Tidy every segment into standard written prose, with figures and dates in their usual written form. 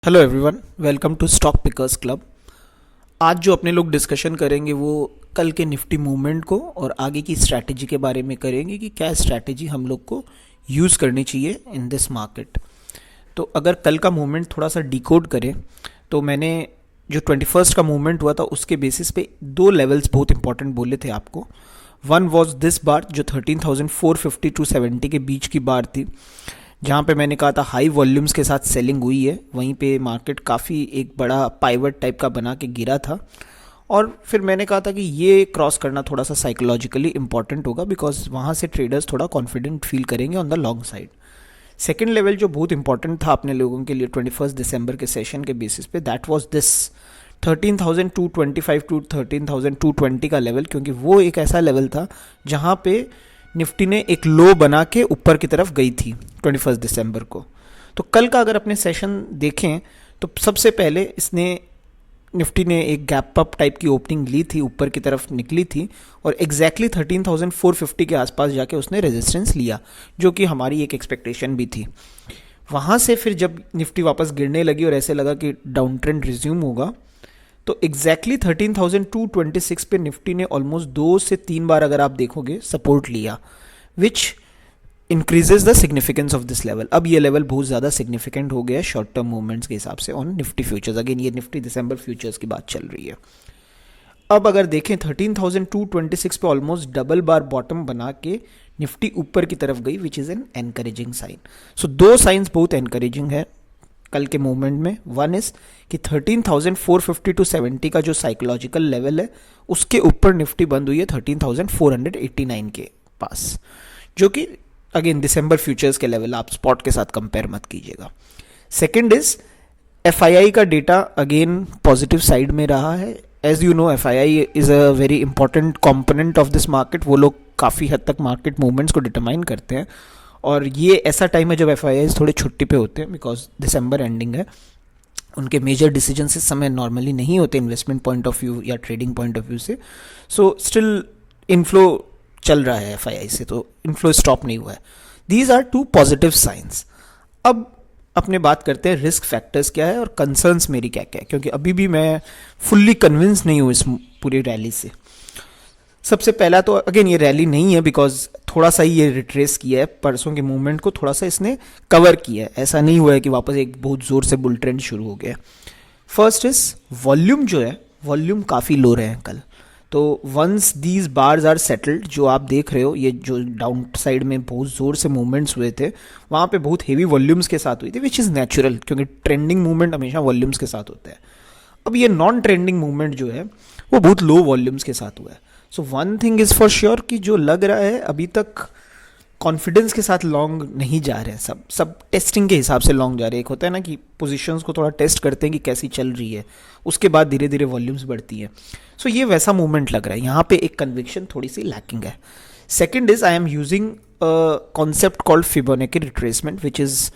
Hello everyone, welcome to stock pickers club. आज जो अपने लोग डिस्कशन करेंगे वो कल के निफ्टी मूवमेंट को और आगे की स्ट्रैटेजी के बारे में करेंगे कि क्या स्ट्रैटेजी हम लोग को यूज़ करनी चाहिए इन दिस मार्केट। तो अगर कल का मूवमेंट थोड़ा सा डिकोड करें तो मैंने जो 21st का मूवमेंट हुआ था उसके बेसिस पे दो लेवल्स बहुत इंपॉर्टेंट बोले थे आपको। वन वॉज दिस बार जो 13,450 टू 70 के बीच की बार थी, जहाँ पे मैंने कहा था हाई वॉल्यूम्स के साथ सेलिंग हुई है। वहीं पे मार्केट काफ़ी एक बड़ा पाइवट टाइप का बना के गिरा था और फिर मैंने कहा था कि ये क्रॉस करना थोड़ा सा साइकोलॉजिकली इंपॉर्टेंट होगा बिकॉज वहाँ से ट्रेडर्स थोड़ा कॉन्फिडेंट फील करेंगे on the long side. Second level जो बहुत इंपॉर्टेंट था अपने लोगों के लिए 21 दिसंबर के सेशन के बेसिस पे, दैट वाज दिस 13,225 टू 13,220 का लेवल, क्योंकि वो एक ऐसा लेवल था जहाँ पे निफ्टी ने एक लो बना के ऊपर की तरफ गई थी 21 दिसंबर को। तो कल का अगर अपने सेशन देखें तो सबसे पहले निफ्टी ने एक गैप अप टाइप की ओपनिंग ली थी, ऊपर की तरफ निकली थी और एग्जैक्टली 13,450 के आसपास जाके उसने रेजिस्टेंस लिया, जो कि हमारी एक एक्सपेक्टेशन भी थी। वहाँ से फिर जब निफ्टी वापस गिरने लगी और ऐसे लगा कि डाउन ट्रेंड रिज्यूम होगा, तो एग्जैक्टली 13,226 पे निफ्टी ने ऑलमोस्ट 2 से 3 बार अगर आप देखोगे सपोर्ट लिया, विच increases the significance of this level. अब ये लेवल बहुत ज़्यादा सिग्निफिकेंट हो गया है शॉर्ट टर्म मूवमेंट्स के हिसाब से ऑन निफ्टी फ्यूचर्स। अगेन ये निफ्टी दिसंबर फ्यूचर्स की बात चल रही है। अब अगर देखें 13,226 पे ऑलमोस्ट डबल बार बॉटम बना के निफ्टी ऊपर की तरफ गई, which is an encouraging sign. So दो साइंस बहुत एनकरेजिंग है कल के मूवमेंट में। वन इज कि 13,450 टू 70 का जो साइकोलॉजिकल लेवल है उसके ऊपर निफ्टी बंद हुई है 13,489 के पास, जो कि अगेन दिसंबर फ्यूचर्स के लेवल, आप स्पॉट के साथ कंपेयर मत कीजिएगा। सेकंड इज एफआईआई का डेटा अगेन पॉजिटिव साइड में रहा है। As you know FII is a very important component of this market. वो लोग काफ़ी हद तक मार्केट मूवमेंट्स को डिटरमाइन करते हैं और ये ऐसा टाइम है जब एफआईआईज थोड़े छुट्टी पे होते हैं बिकॉज दिसंबर एंडिंग है। उनके मेजर डिसीजंस इस समय नॉर्मली नहीं होते इन्वेस्टमेंट पॉइंट ऑफ व्यू या ट्रेडिंग पॉइंट ऑफ व्यू से। सो स्टिल इनफ्लो चल रहा है एफआईआई से, तो इनफ्लो स्टॉप नहीं हुआ है। These are two positive signs. अब अपने बात करते हैं रिस्क फैक्टर्स क्या है और कंसर्न्स मेरी क्या क्या है, क्योंकि अभी भी मैं फुल्ली कन्विंस नहीं हूँ इस पूरी रैली से। सबसे पहला तो अगेन ये रैली नहीं है बिकॉज थोड़ा सा ही ये रिट्रेस किया है, परसों के मूवमेंट को थोड़ा सा इसने कवर किया है। ऐसा नहीं हुआ है कि वापस एक बहुत ज़ोर से बुल ट्रेंड शुरू हो गया। फर्स्ट इज वॉल्यूम जो है, वॉल्यूम काफ़ी लो रहे हैं कल। तो once these bars are settled, जो आप देख रहे हो ये जो डाउन साइड में बहुत ज़ोर से मूवमेंट्स हुए थे वहाँ पे बहुत हेवी वॉल्यूम्स के साथ हुई थी, विच इज़ नेचुरल क्योंकि ट्रेंडिंग मूवमेंट हमेशा वॉल्यूम्स के साथ होता है। अब ये नॉन ट्रेंडिंग मूवमेंट जो है वो बहुत लो वॉल्यूम्स के साथ हुआ है। So one thing is for sure कि जो लग रहा है अभी तक कॉन्फिडेंस के साथ लॉन्ग नहीं जा रहे हैं, सब टेस्टिंग के हिसाब से लॉन्ग जा रहे हैं। एक होता है ना कि पोजीशंस को थोड़ा टेस्ट करते हैं कि कैसी चल रही है, उसके बाद धीरे धीरे वॉल्यूम्स बढ़ती हैं। सो ये वैसा मूवमेंट लग रहा है, यहाँ पे एक कन्विक्शन थोड़ी सी लैकिंग है। Second is I am using concept called Fibonacci retracement, which is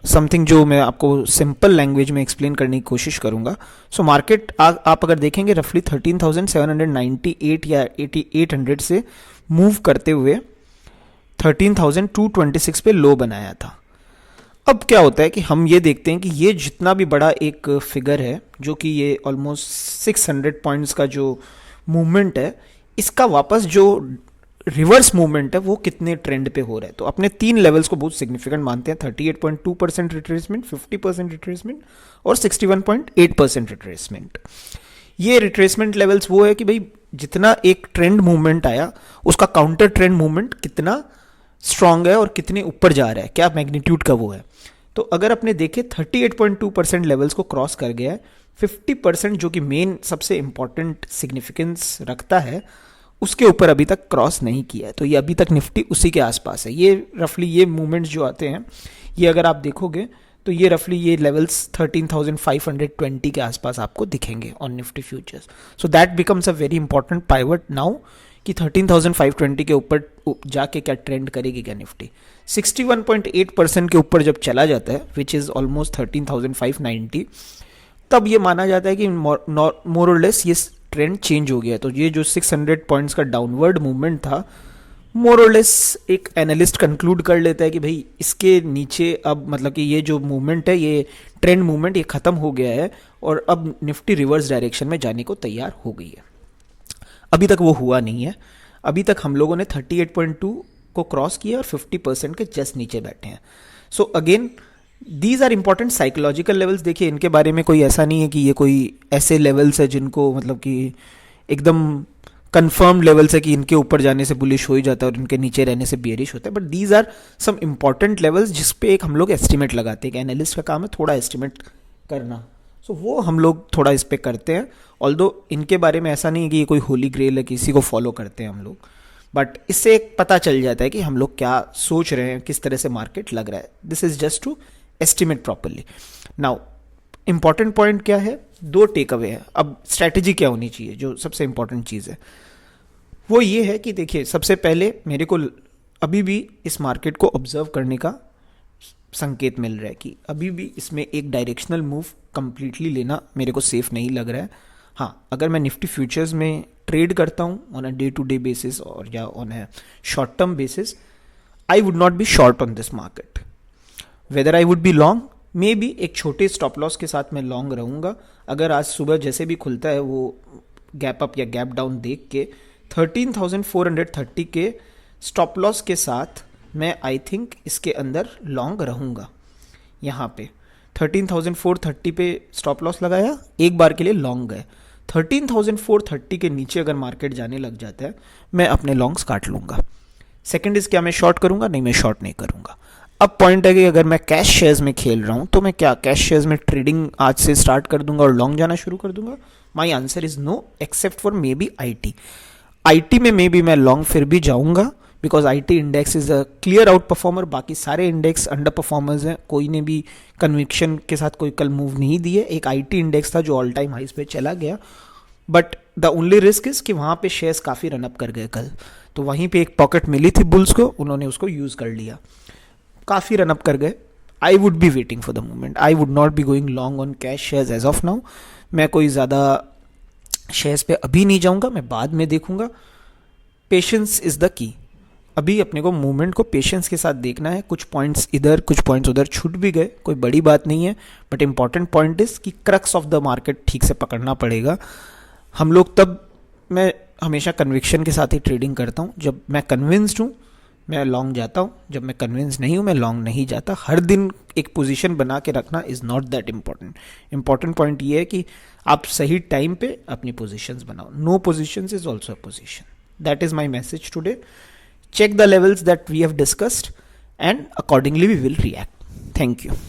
something जो मैं आपको सिंपल लैंग्वेज में एक्सप्लेन करने की कोशिश करूंगा। सो मार्केट आप अगर देखेंगे रफली 13,798 या 8,800 से मूव करते हुए 13,226 पे लो बनाया था। अब क्या होता है कि हम ये देखते हैं कि ये जितना भी बड़ा एक फिगर है, जो कि ये ऑलमोस्ट 600 पॉइंट्स का जो मूवमेंट है, इसका वापस जो रिवर्स मूवमेंट है वो कितने ट्रेंड पे हो रहा है। तो अपने तीन लेवल्स को बहुत सिग्निफिकेंट मानते हैं, 38.2% रिट्रेसमेंट, 50% रिट्रेसमेंट और 61.8% रिट्रेसमेंट। ये रिट्रेसमेंट लेवल्स वो है कि भाई जितना एक ट्रेंड मूवमेंट आया उसका काउंटर ट्रेंड मूवमेंट कितना स्ट्रांग है और कितने ऊपर जा रहा है, क्या मैग्नीट्यूड का वो है। तो अगर अपने देखें 38.2% लेवल्स को क्रॉस कर गया है, 50% जो कि मेन सबसे इंपॉर्टेंट सिग्निफिकेंस रखता है उसके ऊपर अभी तक क्रॉस नहीं किया है। तो ये अभी तक निफ्टी उसी के आसपास है। ये रफली ये मूवमेंट्स जो आते हैं ये अगर आप देखोगे तो ये रफली ये लेवल्स 13,520 के आसपास आपको दिखेंगे on Nifty futures. So that becomes a very important pivot now कि 13,520 के ऊपर जाके क्या ट्रेंड करेगी क्या निफ्टी। 61.8% के ऊपर जब चला जाता है, विच इज़ ऑलमोस्ट 13,590, तब ये माना जाता है कि मोर और लेस ये ट्रेंड चेंज हो गया। तो ये जो 600 पॉइंट्स का डाउनवर्ड मूवमेंट था मोर और लेस एक एनालिस्ट कंक्लूड कर लेता है कि भाई इसके नीचे अब मतलब कि ये जो मूवमेंट है, ये ट्रेंड मूवमेंट ये ख़त्म हो गया है और अब निफ्टी रिवर्स डायरेक्शन में जाने को तैयार हो गई है। अभी तक वो हुआ नहीं है। अभी तक हम लोगों ने 38.2 को क्रॉस किया और 50% के जस्ट नीचे बैठे हैं। So again these are important psychological levels. देखिए इनके बारे में कोई ऐसा नहीं है कि ये कोई ऐसे लेवल्स है जिनको मतलब कि एकदम कंफर्म लेवल्स है कि इनके ऊपर जाने से बुलिश हो ही जाता है और इनके नीचे रहने से बेरिश होता है। But these are some important levels जिस पे एक हम लोग एस्टिमेट लगाते हैं कि एनालिस्ट का काम है थोड़ा एस्टिमेट करना। सो वो हम लोग थोड़ा इस पे करते हैं। ऑल्दो इनके बारे में ऐसा नहीं है कि ये कोई होली ग्रेल है, किसी को फॉलो करते हैं हम लोग, बट इससे एक पता चल जाता है कि हम लोग क्या सोच रहे हैं, किस तरह से मार्केट लग रहा है। This is just to estimate properly. Now important point क्या है, दो टेक अवे है। अब स्ट्रैटेजी क्या होनी चाहिए, जो सबसे इंपॉर्टेंट चीज़ है वो ये है कि देखिए सबसे पहले मेरे को अभी भी इस मार्केट को ऑब्जर्व करने का संकेत मिल रहा है कि अभी भी इसमें एक डायरेक्शनल मूव कंप्लीटली लेना मेरे को सेफ नहीं लग रहा है। हाँ, अगर मैं निफ्टी फ्यूचर्स में ट्रेड करता हूँ on a day to day basis और या on a short term basis, I would not be short on this market. Whether I would be long, maybe एक छोटे स्टॉप लॉस के साथ मैं लॉन्ग रहूँगा। अगर आज सुबह जैसे भी खुलता है वो गैप अप या गैप डाउन देख के 13,430 के स्टॉप लॉस के साथ मैं आई थिंक इसके अंदर लॉन्ग रहूँगा। यहाँ पे 13,430 पे स्टॉप लॉस लगाया, एक बार के लिए लॉन्ग गए। 13,430 के नीचे अगर मार्केट जाने लग जाता है मैं अपने लॉन्ग्स काट लूँगा। सेकंड इज क्या मैं शॉर्ट करूँगा? नहीं, मैं शॉर्ट नहीं करूँगा। अब पॉइंट है कि अगर मैं कैश शेयर्स में खेल रहा हूँ तो मैं क्या कैश शेयर्स में ट्रेडिंग आज से स्टार्ट कर दूंगा और लॉन्ग जाना शुरू कर दूंगा? My answer is no, except for maybe I में मे बी मैं लॉन्ग फिर भी जाऊंगा because IT index is a clear outperformer. बाकी सारे इंडेक्स अंडर परफॉर्मर्स हैं, कोई ने भी कन्विक्शन के साथ कोई कल मूव नहीं दिए। एक IT इंडेक्स था जो ऑल टाइम हाइस पे चला गया, but the only risk is कि वहाँ पे शेयर्स काफ़ी रनअप कर गए कल, तो वहीं पे एक पॉकेट मिली थी बुल्स को, उन्होंने उसको यूज़ कर लिया, काफ़ी रनअप कर गए। I would be waiting for the moment, I would not be going long on cash shares as of now. मैं कोई ज़्यादा शेयर्स पे अभी नहीं जाऊंगा, मैं बाद में देखूंगा। Patience is the key. अभी अपने को मूवमेंट को पेशेंस के साथ देखना है। कुछ पॉइंट्स इधर कुछ पॉइंट्स उधर छूट भी गए, कोई बड़ी बात नहीं है, बट इंपॉर्टेंट पॉइंट इज कि क्रक्स ऑफ द मार्केट ठीक से पकड़ना पड़ेगा हम लोग। तब मैं हमेशा कन्विक्शन के साथ ही ट्रेडिंग करता हूँ। जब मैं कन्विंस्ड हूँ मैं लॉन्ग जाता हूँ, जब मैं कन्विंस नहीं हूँ मैं लॉन्ग नहीं जाता। हर दिन एक पोजीशन बना के रखना is not that important. Important point ये है कि आप सही टाइम पे अपनी पोजीशंस बनाओ। No positions is also a position. That is my message today. Check the levels that we have discussed and accordingly we will react. Thank you.